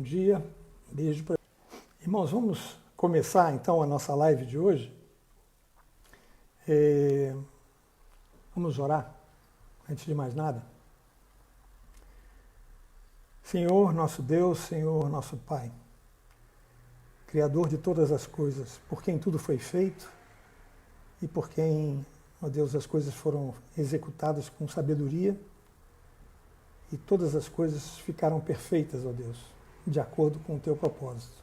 Bom dia, beijo para irmãos. Vamos começar então a nossa live de hoje. Vamos orar antes de mais nada. Senhor nosso Deus, Senhor nosso Pai, Criador de todas as coisas, por quem tudo foi feito e por quem, ó Deus, as coisas foram executadas com sabedoria e todas as coisas ficaram perfeitas, ó Deus, de acordo com o teu propósito.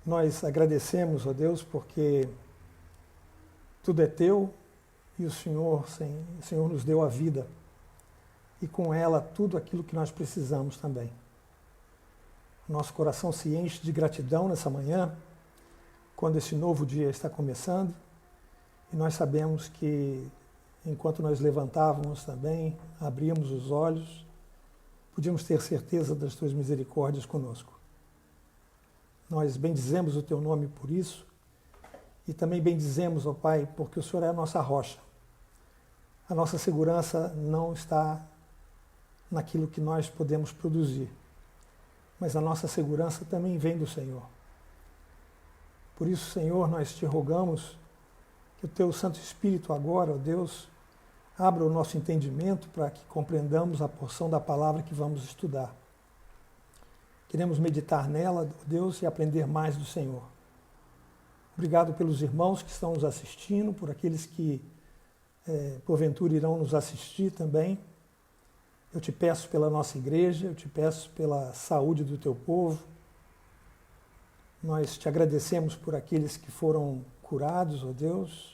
Nós agradecemos, ó Deus, porque tudo é teu e o Senhor nos deu a vida e com ela tudo aquilo que nós precisamos também. Nosso coração se enche de gratidão nessa manhã, quando esse novo dia está começando, e nós sabemos que enquanto nós levantávamos também, abríamos os olhos, podíamos ter certeza das tuas misericórdias conosco. Nós bendizemos o teu nome por isso e também bendizemos, ó Pai, porque o Senhor é a nossa rocha. A nossa segurança não está naquilo que nós podemos produzir, mas a nossa segurança também vem do Senhor. Por isso, Senhor, nós te rogamos que o teu Santo Espírito agora, ó Deus, abra o nosso entendimento para que compreendamos a porção da palavra que vamos estudar. Queremos meditar nela, Deus, e aprender mais do Senhor. Obrigado pelos irmãos que estão nos assistindo, por aqueles que, porventura, irão nos assistir também. Eu te peço pela nossa igreja, eu te peço pela saúde do teu povo. Nós te agradecemos por aqueles que foram curados, ó Deus.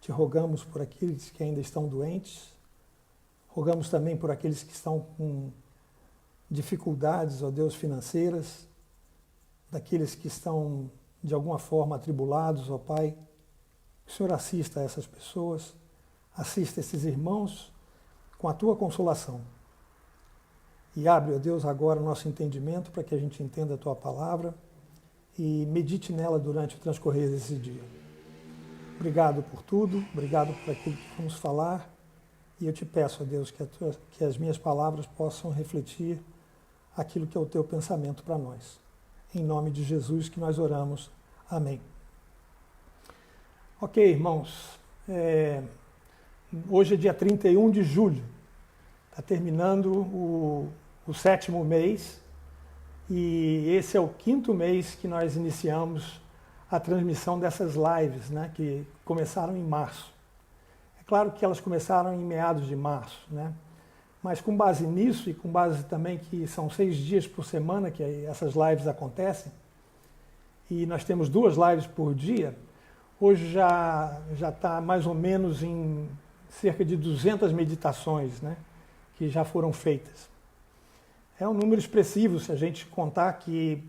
Te rogamos por aqueles que ainda estão doentes. Rogamos também por aqueles que estão com dificuldades, ó Deus, financeiras, daqueles que estão de alguma forma atribulados, ó Pai. Que o Senhor assista a essas pessoas, assista esses irmãos com a tua consolação. E abre, ó Deus, agora o nosso entendimento para que a gente entenda a tua palavra e medite nela durante o transcorrer desse dia. Obrigado por tudo, obrigado por aquilo que vamos falar e eu te peço, ó Deus, que as minhas palavras possam refletir aquilo que é o teu pensamento para nós. Em nome de Jesus que nós oramos. Amém. Ok, irmãos. Hoje é dia 31 de julho. Está terminando o 7º mês e esse é o 5º mês que nós iniciamos a transmissão dessas lives, né, que começaram em março. É claro que elas começaram em meados de março, né, mas com base nisso e com base também que são 6 dias por semana que essas lives acontecem, e nós temos 2 lives por dia, hoje já está mais ou menos em cerca de 200 meditações, né, que já foram feitas. É um número expressivo se a gente contar que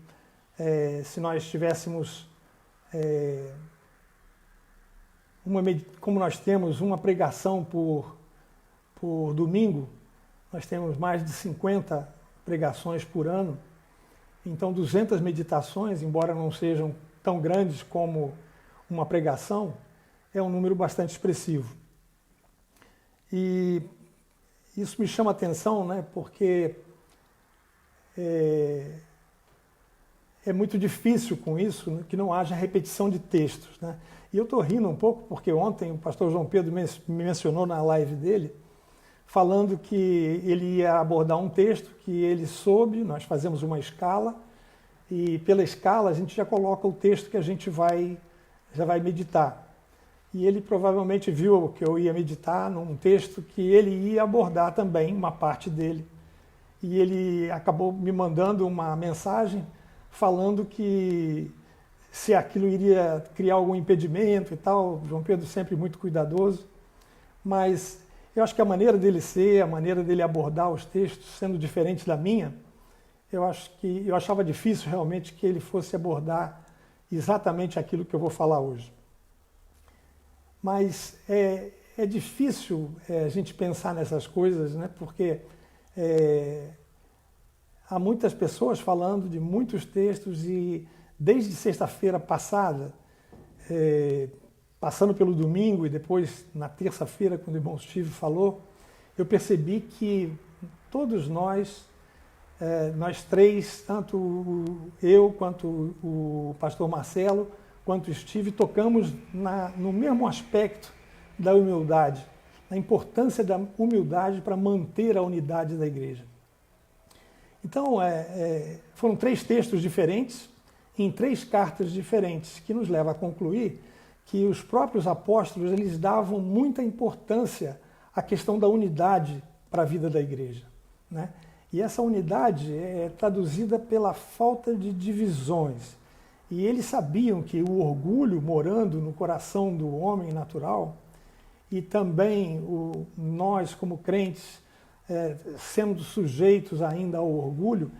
se nós tivéssemos como nós temos uma pregação por domingo, nós temos mais de 50 pregações por ano, então 200 meditações, embora não sejam tão grandes como uma pregação, é um número bastante expressivo. E isso me chama a atenção, né, porque é muito difícil com isso, né, que não haja repetição de textos, né? E eu estou rindo um pouco porque ontem o pastor João Pedro me mencionou na live dele, falando que ele ia abordar um texto que ele soube, nós fazemos uma escala, e pela escala a gente já coloca o texto que a gente já vai meditar. E ele provavelmente viu que eu ia meditar num texto que ele ia abordar também, uma parte dele. E ele acabou me mandando uma mensagem falando que se aquilo iria criar algum impedimento e tal. João Pedro sempre muito cuidadoso, mas eu acho que a maneira dele ser, a maneira dele abordar os textos, sendo diferente da minha, eu achava difícil realmente que ele fosse abordar exatamente aquilo que eu vou falar hoje. Mas é difícil a gente pensar nessas coisas, né? Porque há muitas pessoas falando de muitos textos e desde sexta-feira passada, passando pelo domingo e depois na terça-feira, quando o irmão Steve falou, eu percebi que todos nós nós três, tanto eu quanto o pastor Marcelo, quanto o Steve, tocamos no mesmo aspecto da humildade, na importância da humildade para manter a unidade da igreja. Então, foram 3 textos diferentes, em 3 cartas diferentes, que nos leva a concluir que os próprios apóstolos eles davam muita importância à questão da unidade para a vida da igreja, né? E essa unidade é traduzida pela falta de divisões. E eles sabiam que o orgulho morando no coração do homem natural, e também nós como crentes sendo sujeitos ainda ao orgulho,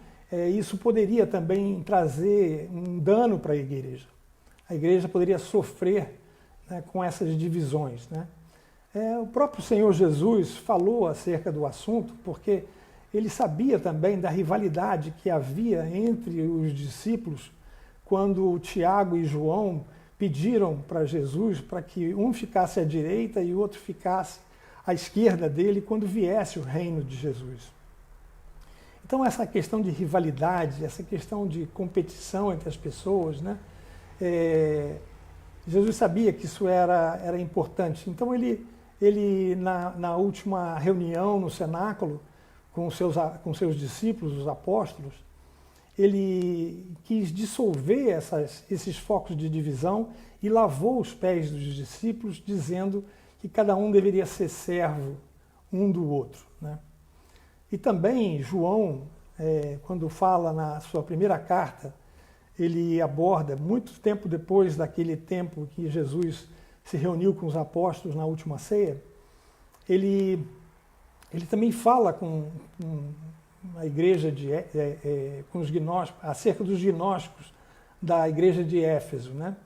isso poderia também trazer um dano para a igreja. A igreja poderia sofrer, né, com essas divisões, né? O próprio Senhor Jesus falou acerca do assunto, porque ele sabia também da rivalidade que havia entre os discípulos quando Tiago e João pediram para Jesus para que um ficasse à direita e o outro ficasse à esquerda dele quando viesse o reino de Jesus. Então essa questão de rivalidade, essa questão de competição entre as pessoas, né? Jesus sabia que isso era importante. Então ele na última reunião no cenáculo com seus discípulos, os apóstolos, ele quis dissolver esses focos de divisão e lavou os pés dos discípulos, dizendo que cada um deveria ser servo um do outro, né? E também João, quando fala na sua primeira carta, ele aborda, muito tempo depois daquele tempo que Jesus se reuniu com os apóstolos na última ceia, ele também fala com a igreja com os gnósticos, acerca dos gnósticos da igreja de Éfeso, né?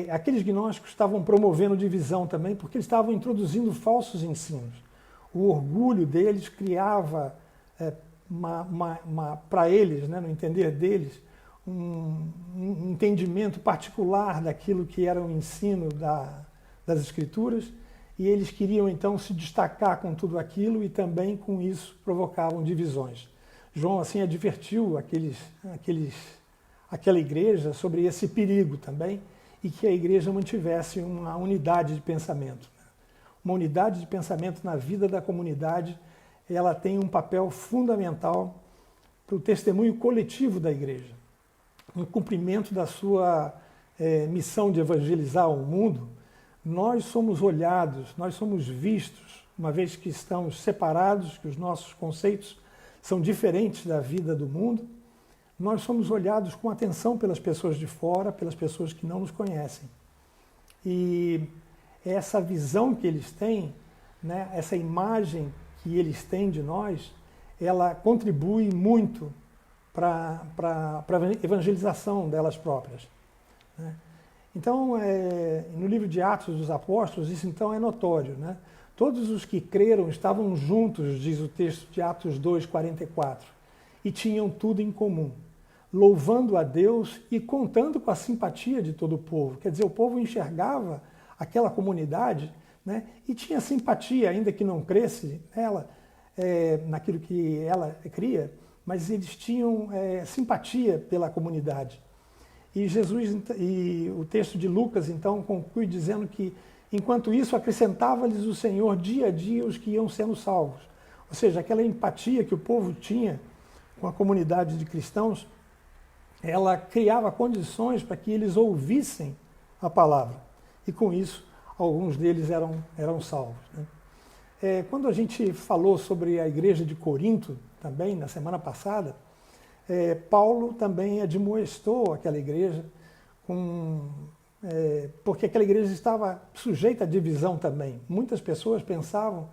Aqueles gnósticos estavam promovendo divisão também, porque eles estavam introduzindo falsos ensinos. O orgulho deles criava, para eles, né, no entender deles, um entendimento particular daquilo que era o ensino das Escrituras, e eles queriam então se destacar com tudo aquilo e também com isso provocavam divisões. João assim advertiu aquela igreja sobre esse perigo também e que a igreja mantivesse uma unidade de pensamento. Uma unidade de pensamento na vida da comunidade, ela tem um papel fundamental para o testemunho coletivo da igreja, no cumprimento da sua missão de evangelizar o mundo. Nós somos olhados, nós somos vistos, uma vez que estamos separados, que os nossos conceitos são diferentes da vida do mundo, nós somos olhados com atenção pelas pessoas de fora, pelas pessoas que não nos conhecem. E essa visão que eles têm, né, essa imagem que eles têm de nós, ela contribui muito para a evangelização delas próprias, né? Então, no livro de Atos dos Apóstolos, isso então é notório, né? Todos os que creram estavam juntos, diz o texto de Atos 2:44, e tinham tudo em comum, louvando a Deus e contando com a simpatia de todo o povo. Quer dizer, o povo enxergava aquela comunidade, né, e tinha simpatia, ainda que não cresce nela, naquilo que ela cria, mas eles tinham simpatia pela comunidade. E o texto de Lucas, então, conclui dizendo que, enquanto isso, acrescentava-lhes o Senhor dia a dia os que iam sendo salvos. Ou seja, aquela empatia que o povo tinha com a comunidade de cristãos, ela criava condições para que eles ouvissem a palavra. E, com isso, alguns deles eram salvos, né? Quando a gente falou sobre a igreja de Corinto, também, na semana passada, Paulo também admoestou aquela igreja, porque aquela igreja estava sujeita à divisão também. Muitas pessoas pensavam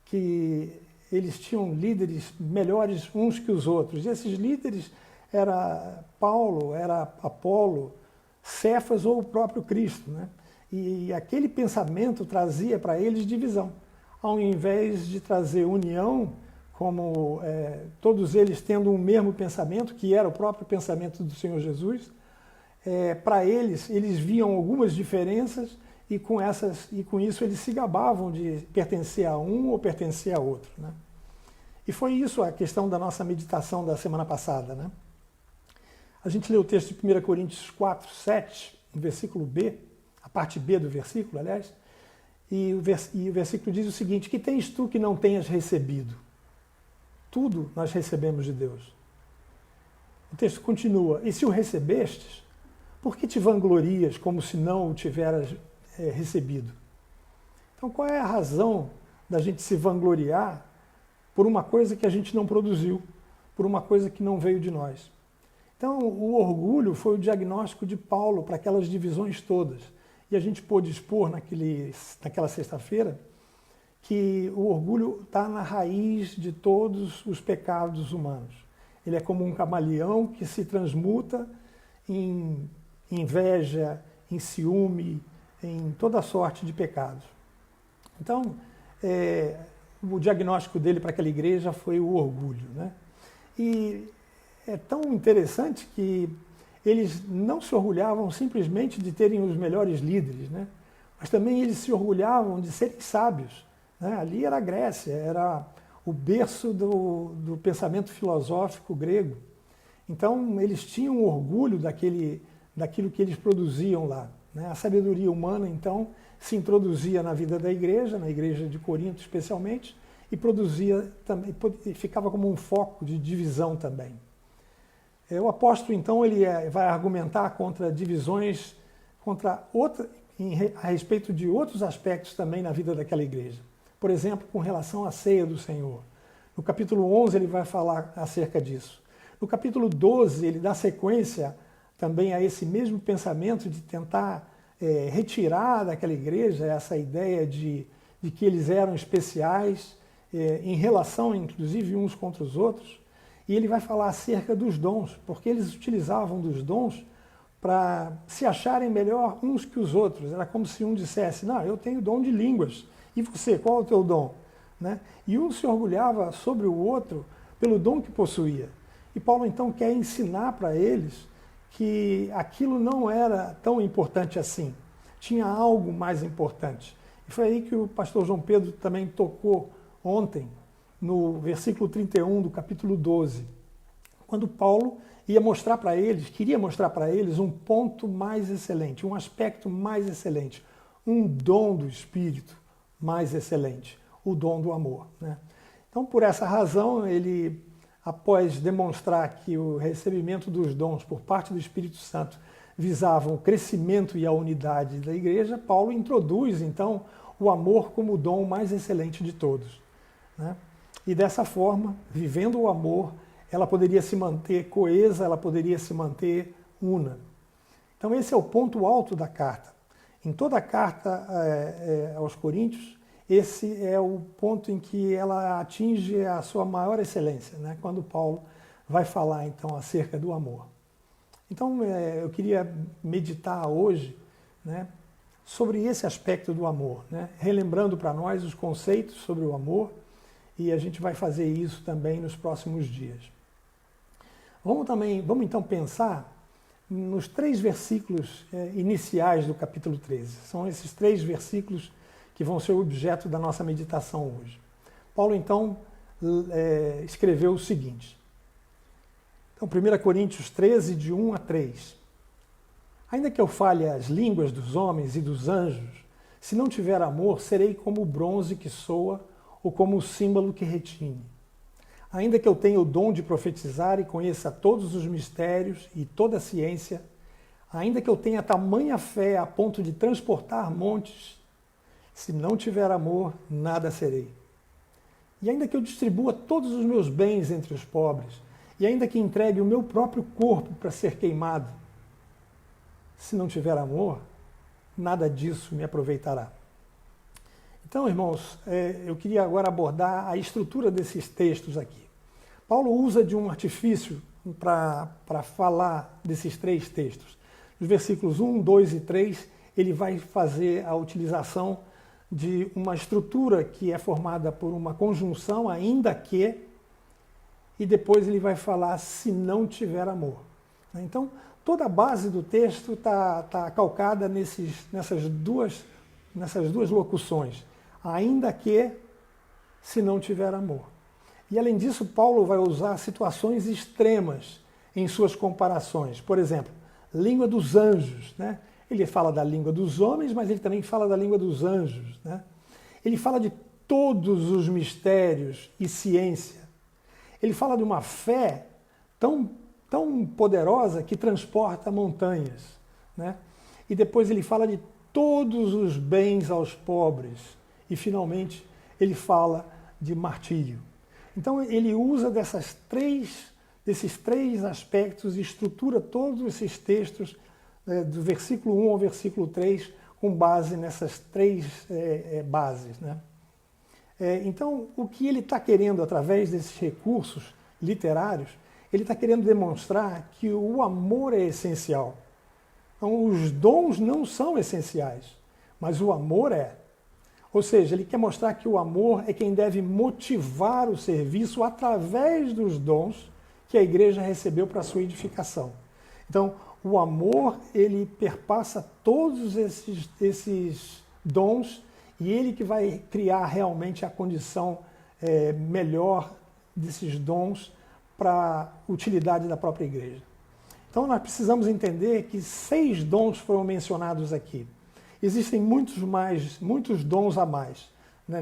que eles tinham líderes melhores uns que os outros. E esses líderes era Paulo, era Apolo, Cefas ou o próprio Cristo, né? E aquele pensamento trazia para eles divisão. Ao invés de trazer união, como todos eles tendo um mesmo pensamento, que era o próprio pensamento do Senhor Jesus, para eles viam algumas diferenças e com isso eles se gabavam de pertencer a um ou pertencer a outro, né? E foi isso a questão da nossa meditação da semana passada, né? A gente leu o texto de 1 Coríntios 4, 7, no versículo B, a parte B do versículo, aliás, e o versículo diz o seguinte: que tens tu que não tenhas recebido? Tudo nós recebemos de Deus. O texto continua: e se o recebestes, por que te vanglorias como se não o tiveras recebido? Então, qual é a razão da gente se vangloriar por uma coisa que a gente não produziu, por uma coisa que não veio de nós? Então, o orgulho foi o diagnóstico de Paulo para aquelas divisões todas. E a gente pôde expor naquela sexta-feira que o orgulho está na raiz de todos os pecados humanos. Ele é como um camaleão que se transmuta em inveja, em ciúme, em toda sorte de pecados. Então, o diagnóstico dele para aquela igreja foi o orgulho, né? E é tão interessante que eles não se orgulhavam simplesmente de terem os melhores líderes, né? Mas também eles se orgulhavam de serem sábios, né? Ali era a Grécia, era o berço do pensamento filosófico grego. Então, eles tinham orgulho daquilo que eles produziam lá, né? A sabedoria humana, então, se introduzia na vida da igreja, na igreja de Corinto especialmente, e produzia também, ficava como um foco de divisão também. O apóstolo, então, ele vai argumentar contra divisões, a respeito de outros aspectos também na vida daquela igreja. Por exemplo, com relação à ceia do Senhor. No capítulo 11 ele vai falar acerca disso. No capítulo 12 ele dá sequência também a esse mesmo pensamento de tentar retirar daquela igreja essa ideia de que eles eram especiais, em relação, inclusive, uns contra os outros. E ele vai falar acerca dos dons, porque eles utilizavam dos dons para se acharem melhor uns que os outros. Era como se um dissesse: não, eu tenho dom de línguas, e você, qual é o teu dom? Né? E um se orgulhava sobre o outro pelo dom que possuía. E Paulo então quer ensinar para eles que aquilo não era tão importante assim. Tinha algo mais importante. E foi aí que o pastor João Pedro também tocou ontem, no versículo 31 do capítulo 12, quando Paulo queria mostrar para eles um ponto mais excelente, um aspecto mais excelente, um dom do Espírito mais excelente, o dom do amor, né? Então, por essa razão, ele, após demonstrar que o recebimento dos dons por parte do Espírito Santo visavam o crescimento e a unidade da igreja, Paulo introduz, então, o amor como o dom mais excelente de todos, né? E dessa forma, vivendo o amor, ela poderia se manter coesa, ela poderia se manter una. Então esse é o ponto alto da carta. Em toda a carta aos Coríntios, esse é o ponto em que ela atinge a sua maior excelência, né? Quando Paulo vai falar então acerca do amor. Então eu queria meditar hoje, né, sobre esse aspecto do amor, né? Relembrando para nós os conceitos sobre o amor, e a gente vai fazer isso também nos próximos dias. Vamos então pensar nos 3 versículos iniciais do capítulo 13. São esses 3 versículos que vão ser o objeto da nossa meditação hoje. Paulo, então, escreveu o seguinte. Então, 1 Coríntios 13, de 1 a 3. Ainda que eu fale as línguas dos homens e dos anjos, se não tiver amor, serei como o bronze que soa ou como o símbolo que retine. Ainda que eu tenha o dom de profetizar e conheça todos os mistérios e toda a ciência, ainda que eu tenha tamanha fé a ponto de transportar montes, se não tiver amor, nada serei. E ainda que eu distribua todos os meus bens entre os pobres, e ainda que entregue o meu próprio corpo para ser queimado, se não tiver amor, nada disso me aproveitará. Então, irmãos, eu queria agora abordar a estrutura desses textos aqui. Paulo usa de um artifício para falar desses 3 textos. Nos versículos 1, 2 e 3, ele vai fazer a utilização de uma estrutura que é formada por uma conjunção, ainda que, e depois ele vai falar se não tiver amor. Então, toda a base do texto está calcada nessas duas locuções. Ainda que, se não tiver amor. E além disso, Paulo vai usar situações extremas em suas comparações. Por exemplo, língua dos anjos, né? Ele fala da língua dos homens, mas ele também fala da língua dos anjos, né? Ele fala de todos os mistérios e ciência. Ele fala de uma fé tão poderosa que transporta montanhas, né? E depois ele fala de todos os bens aos pobres. E finalmente ele fala de martírio. Então ele usa desses três aspectos e estrutura todos esses textos, do versículo 1 ao versículo 3, com base nessas três bases, né? Então, o que ele está querendo, através desses recursos literários, ele está querendo demonstrar que o amor é essencial. Então, os dons não são essenciais, mas o amor é. Ou seja, ele quer mostrar que o amor é quem deve motivar o serviço através dos dons que a igreja recebeu para a sua edificação. Então, o amor, ele perpassa todos esses dons e ele que vai criar realmente a condição melhor desses dons para a utilidade da própria igreja. Então, nós precisamos entender que 6 dons foram mencionados aqui. Existem muitos dons a mais, né?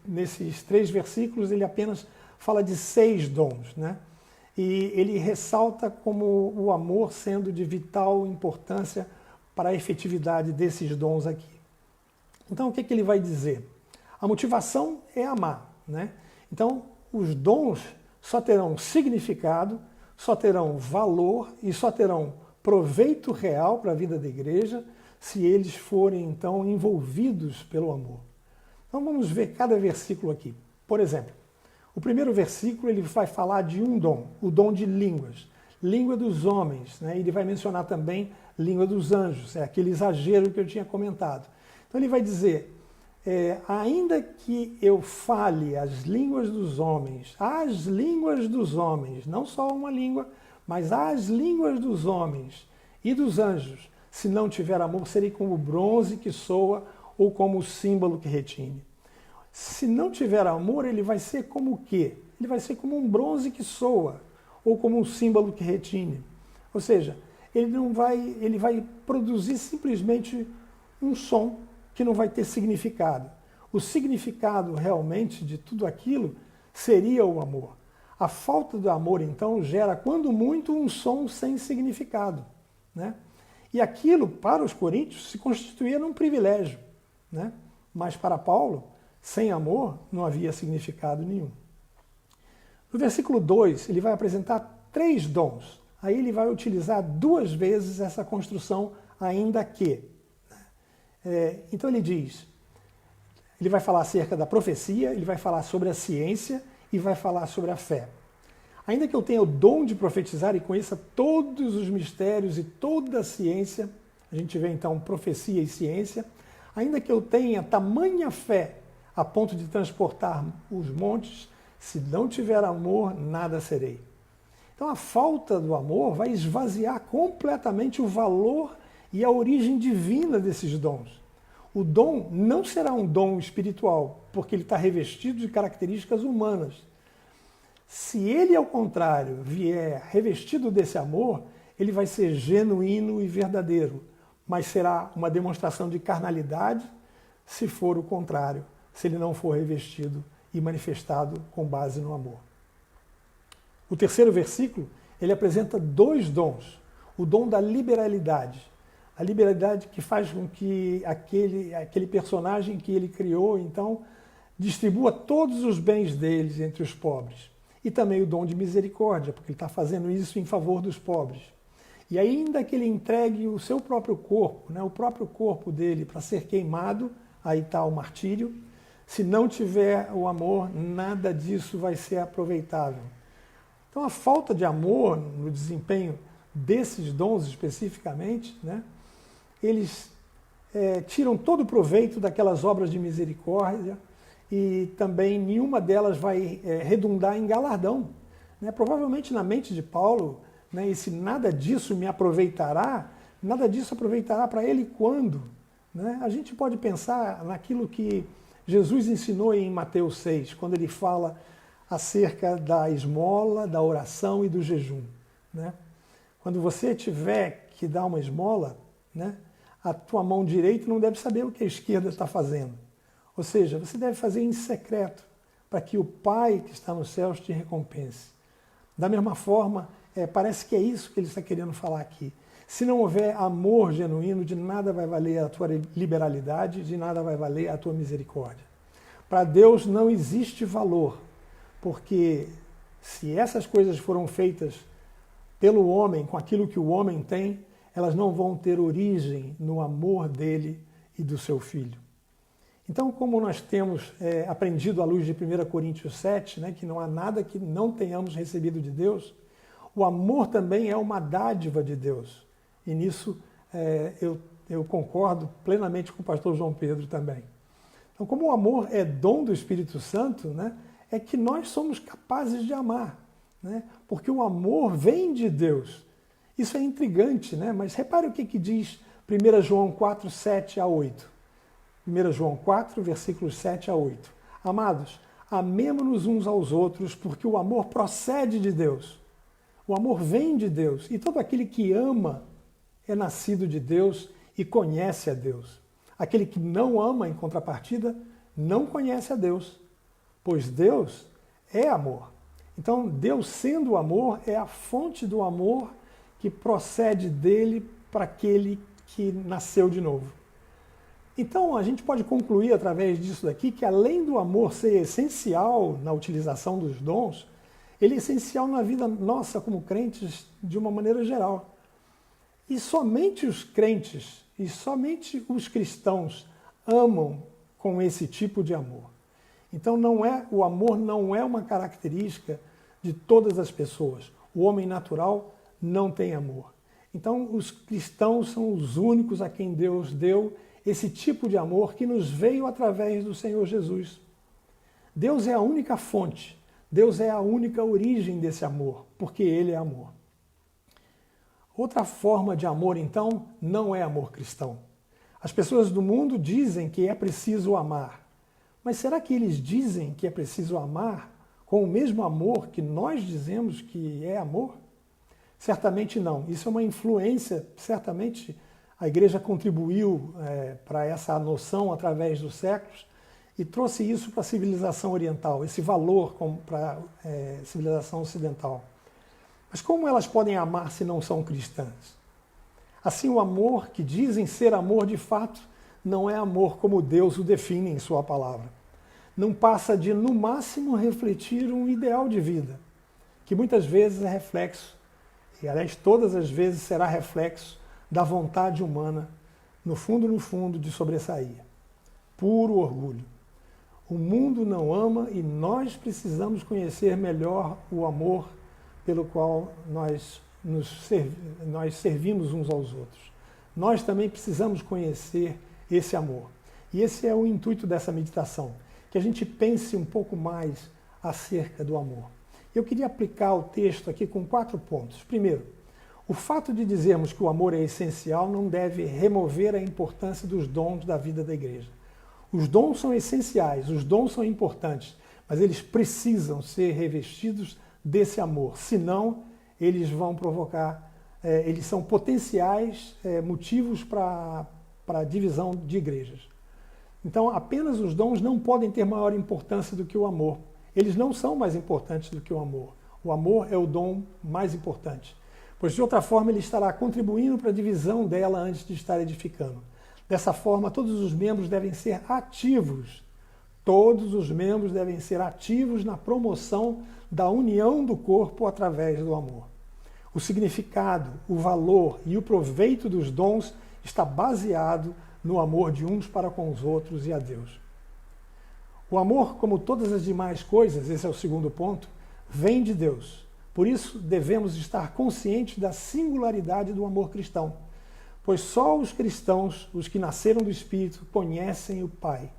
Nesses 3 versículos, ele apenas fala de 6 dons, né? E ele ressalta como o amor sendo de vital importância para a efetividade desses dons aqui. Então, o que ele vai dizer? A motivação é amar, né? Então, os dons só terão significado, só terão valor e só terão proveito real para a vida da igreja se eles forem, então, envolvidos pelo amor. Então, vamos ver cada versículo aqui. Por exemplo, o primeiro versículo ele vai falar de um dom, o dom de línguas. Língua dos homens, né? Ele vai mencionar também língua dos anjos, é aquele exagero que eu tinha comentado. Então ele vai dizer, ainda que eu fale as línguas dos homens, não só uma língua, mas as línguas dos homens e dos anjos, se não tiver amor, serei como o bronze que soa ou como o símbolo que retine. Se não tiver amor, ele vai ser como o quê? Ele vai ser como um bronze que soa ou como um símbolo que retine. Ou seja, ele vai produzir simplesmente um som que não vai ter significado. O significado realmente de tudo aquilo seria o amor. A falta do amor, então, gera, quando muito, um som sem significado, né? E aquilo, para os coríntios, se constituía num privilégio, né? Mas para Paulo, sem amor, não havia significado nenhum. No versículo 2, ele vai apresentar 3 dons. Aí ele vai utilizar 2 vezes essa construção, ainda que. Então ele diz, ele vai falar acerca da profecia, ele vai falar sobre a ciência e vai falar sobre a fé. Ainda que eu tenha o dom de profetizar e conheça todos os mistérios e toda a ciência, a gente vê então profecia e ciência, ainda que eu tenha tamanha fé a ponto de transportar os montes, se não tiver amor, nada serei. Então a falta do amor vai esvaziar completamente o valor e a origem divina desses dons. O dom não será um dom espiritual, porque ele está revestido de características humanas. Se ele, ao contrário, vier revestido desse amor, ele vai ser genuíno e verdadeiro, mas será uma demonstração de carnalidade se for o contrário, se ele não for revestido e manifestado com base no amor. O terceiro versículo, ele apresenta 2 dons. O dom da liberalidade. A liberalidade que faz com que aquele personagem que ele criou, então, distribua todos os bens deles entre os pobres. E também o dom de misericórdia, porque ele está fazendo isso em favor dos pobres. E ainda que ele entregue o seu próprio corpo, né, o próprio corpo dele para ser queimado, aí está o martírio, se não tiver o amor, nada disso vai ser aproveitável. Então a falta de amor no desempenho desses dons especificamente, né, eles tiram todo o proveito daquelas obras de misericórdia e também nenhuma delas vai redundar em galardão, né? Provavelmente na mente de Paulo, né, e se nada disso me aproveitará, nada disso aproveitará para ele quando? Né? A gente pode pensar naquilo que Jesus ensinou em Mateus 6, quando ele fala acerca da esmola, da oração e do jejum, né? Quando você tiver que dar uma esmola, né, a tua mão direita não deve saber o que a esquerda está fazendo. Ou seja, você deve fazer em secreto, para que o Pai que está nos céus te recompense. Da mesma forma, parece que é isso que ele está querendo falar aqui. Se não houver amor genuíno, de nada vai valer a tua liberalidade, de nada vai valer a tua misericórdia. Para Deus não existe valor, porque se essas coisas foram feitas pelo homem, com aquilo que o homem tem, elas não vão ter origem no amor dele e do seu filho. Então, como nós temos aprendido à luz de 1 Coríntios 7, né, que não há nada que não tenhamos recebido de Deus, o amor também é uma dádiva de Deus. E nisso eu concordo plenamente com o pastor João Pedro também. Então, como o amor é dom do Espírito Santo, né, é que nós somos capazes de amar, né, porque o amor vem de Deus. Isso é intrigante, né, mas repare o que diz 1 João 4, 7 a 8. 1 João 4, versículos 7 a 8. Amados, amemo-nos uns aos outros, porque o amor procede de Deus. O amor vem de Deus, e todo aquele que ama é nascido de Deus e conhece a Deus. Aquele que não ama, em contrapartida, não conhece a Deus, pois Deus é amor. Então, Deus sendo amor, é a fonte do amor que procede dele para aquele que nasceu de novo. Então, a gente pode concluir através disso daqui que, além do amor ser essencial na utilização dos dons, ele é essencial na vida nossa como crentes de uma maneira geral. E somente os crentes e somente os cristãos amam com esse tipo de amor. Então, o amor não é uma característica de todas as pessoas. O homem natural não tem amor. Então, os cristãos são os únicos a quem Deus deu esse tipo de amor que nos veio através do Senhor Jesus. Deus é a única fonte, Deus é a única origem desse amor, porque Ele é amor. Outra forma de amor, então, não é amor cristão. As pessoas do mundo dizem que é preciso amar, mas será que eles dizem que é preciso amar com o mesmo amor que nós dizemos que é amor? Certamente não. Isso é uma influência, certamente a igreja contribuiu para essa noção através dos séculos e trouxe isso para a civilização oriental, esse valor para a civilização ocidental. Mas como elas podem amar se não são cristãs? Assim, o amor que dizem ser amor de fato não é amor como Deus o define em sua palavra. Não passa de, no máximo, refletir um ideal de vida, que muitas vezes é reflexo, e aliás todas as vezes será reflexo da vontade humana, no fundo, de sobressair. Puro orgulho. O mundo não ama e nós precisamos conhecer melhor o amor pelo qual nós servimos uns aos outros. Nós também precisamos conhecer esse amor. E esse é o intuito dessa meditação, que a gente pense um pouco mais acerca do amor. Eu queria aplicar o texto aqui com 4 pontos. Primeiro, o fato de dizermos que o amor é essencial não deve remover a importância dos dons da vida da igreja. Os dons são essenciais, os dons são importantes, mas eles precisam ser revestidos desse amor, senão eles vão provocar, eles são potenciais motivos para a divisão de igrejas. Então, apenas os dons não podem ter maior importância do que o amor. Eles não são mais importantes do que o amor. O amor é o dom mais importante, pois de outra forma ele estará contribuindo para a divisão dela antes de estar edificando. Dessa forma, todos os membros devem ser ativos. Todos os membros devem ser ativos na promoção da união do corpo através do amor. O significado, o valor e o proveito dos dons está baseado no amor de uns para com os outros e a Deus. O amor, como todas as demais coisas, esse é o segundo ponto, vem de Deus. Por isso, devemos estar conscientes da singularidade do amor cristão, pois só os cristãos, os que nasceram do Espírito, conhecem o Pai.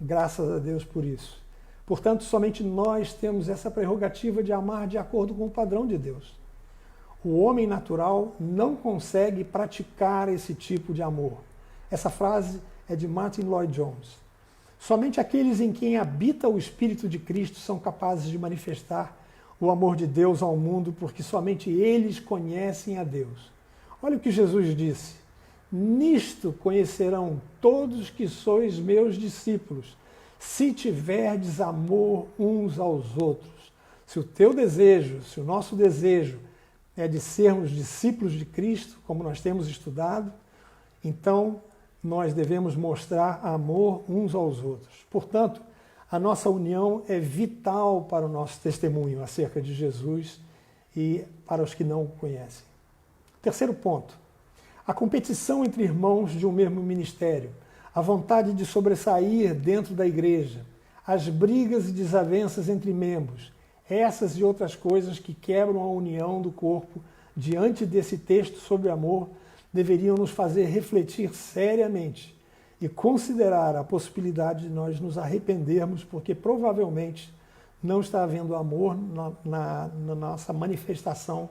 Graças a Deus por isso. Portanto, somente nós temos essa prerrogativa de amar de acordo com o padrão de Deus. O homem natural não consegue praticar esse tipo de amor. Essa frase é de Martin Lloyd-Jones. Somente aqueles em quem habita o Espírito de Cristo são capazes de manifestar o amor de Deus ao mundo, porque somente eles conhecem a Deus. Olha o que Jesus disse: nisto conhecerão todos que sois meus discípulos, se tiverdes amor uns aos outros. Se o teu desejo, se o nosso desejo é de sermos discípulos de Cristo, como nós temos estudado, então nós devemos mostrar amor uns aos outros. Portanto, a nossa união é vital para o nosso testemunho acerca de Jesus e para os que não o conhecem. Terceiro ponto, a competição entre irmãos de um mesmo ministério, a vontade de sobressair dentro da igreja, as brigas e desavenças entre membros, essas e outras coisas que quebram a união do corpo diante desse texto sobre amor, deveriam nos fazer refletir seriamente e considerar a possibilidade de nós nos arrependermos, porque provavelmente não está havendo amor na nossa manifestação,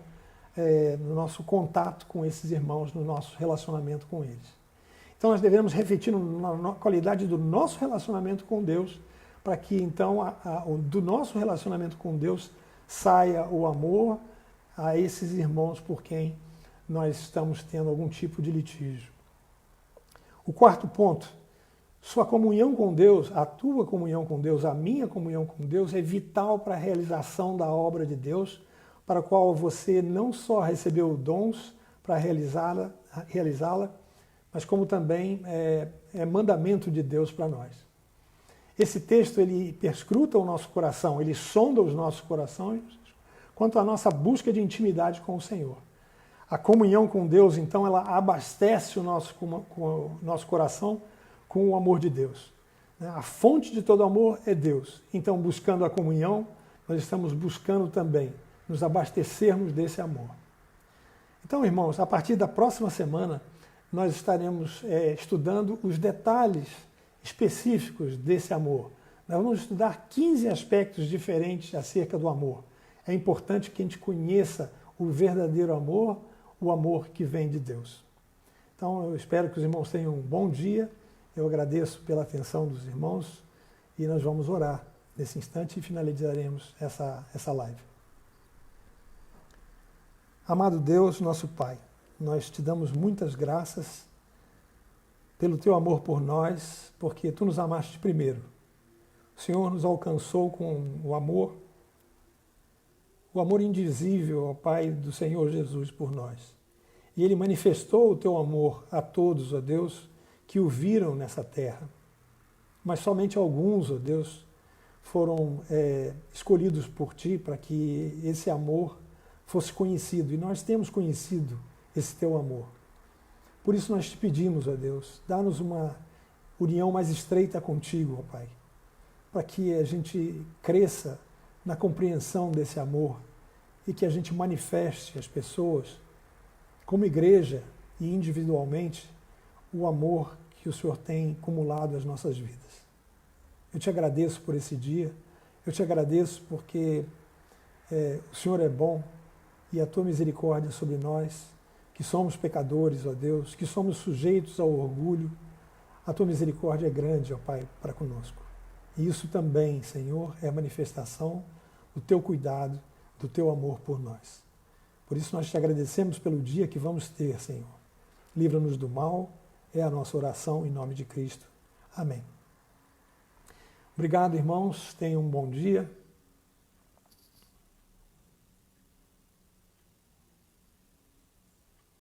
no nosso contato com esses irmãos, no nosso relacionamento com eles. Então nós devemos refletir na qualidade do nosso relacionamento com Deus, para que então do nosso relacionamento com Deus saia o amor a esses irmãos por quem nós estamos tendo algum tipo de litígio. O quarto ponto, sua comunhão com Deus, a tua comunhão com Deus, a minha comunhão com Deus é vital para a realização da obra de Deus, para a qual você não só recebeu dons para realizá-la, mas como também é mandamento de Deus para nós. Esse texto, ele perscruta o nosso coração, ele sonda os nossos corações quanto à nossa busca de intimidade com o Senhor. A comunhão com Deus, então, ela abastece o nosso coração com o amor de Deus. A fonte de todo amor é Deus. Então, buscando a comunhão, nós estamos buscando também nos abastecermos desse amor. Então, irmãos, a partir da próxima semana, nós estaremos estudando os detalhes específicos desse amor. Nós vamos estudar 15 aspectos diferentes acerca do amor. É importante que a gente conheça o verdadeiro amor, o amor que vem de Deus. Então, eu espero que os irmãos tenham um bom dia. Eu agradeço pela atenção dos irmãos e nós vamos orar nesse instante e finalizaremos essa live. Amado Deus, nosso Pai, nós te damos muitas graças pelo teu amor por nós, porque tu nos amaste primeiro. O Senhor nos alcançou com o amor indizível, ó Pai, do Senhor Jesus por nós. E Ele manifestou o teu amor a todos, ó Deus, que o viram nessa terra. Mas somente alguns, ó Deus, foram escolhidos por Ti para que esse amor fosse conhecido. E nós temos conhecido esse teu amor. Por isso nós te pedimos, ó Deus, dá-nos uma união mais estreita contigo, ó Pai, para que a gente cresça na compreensão desse amor e que a gente manifeste às pessoas, como igreja e individualmente, o amor que o Senhor tem acumulado às nossas vidas. Eu te agradeço por esse dia, eu te agradeço porque o Senhor é bom e a tua misericórdia sobre nós, que somos pecadores, ó Deus, que somos sujeitos ao orgulho, a tua misericórdia é grande, ó Pai, para conosco. E isso também, Senhor, é a manifestação do teu cuidado, do teu amor por nós. Por isso nós te agradecemos pelo dia que vamos ter, Senhor. Livra-nos do mal, é a nossa oração em nome de Cristo. Amém. Obrigado, irmãos, tenham um bom dia.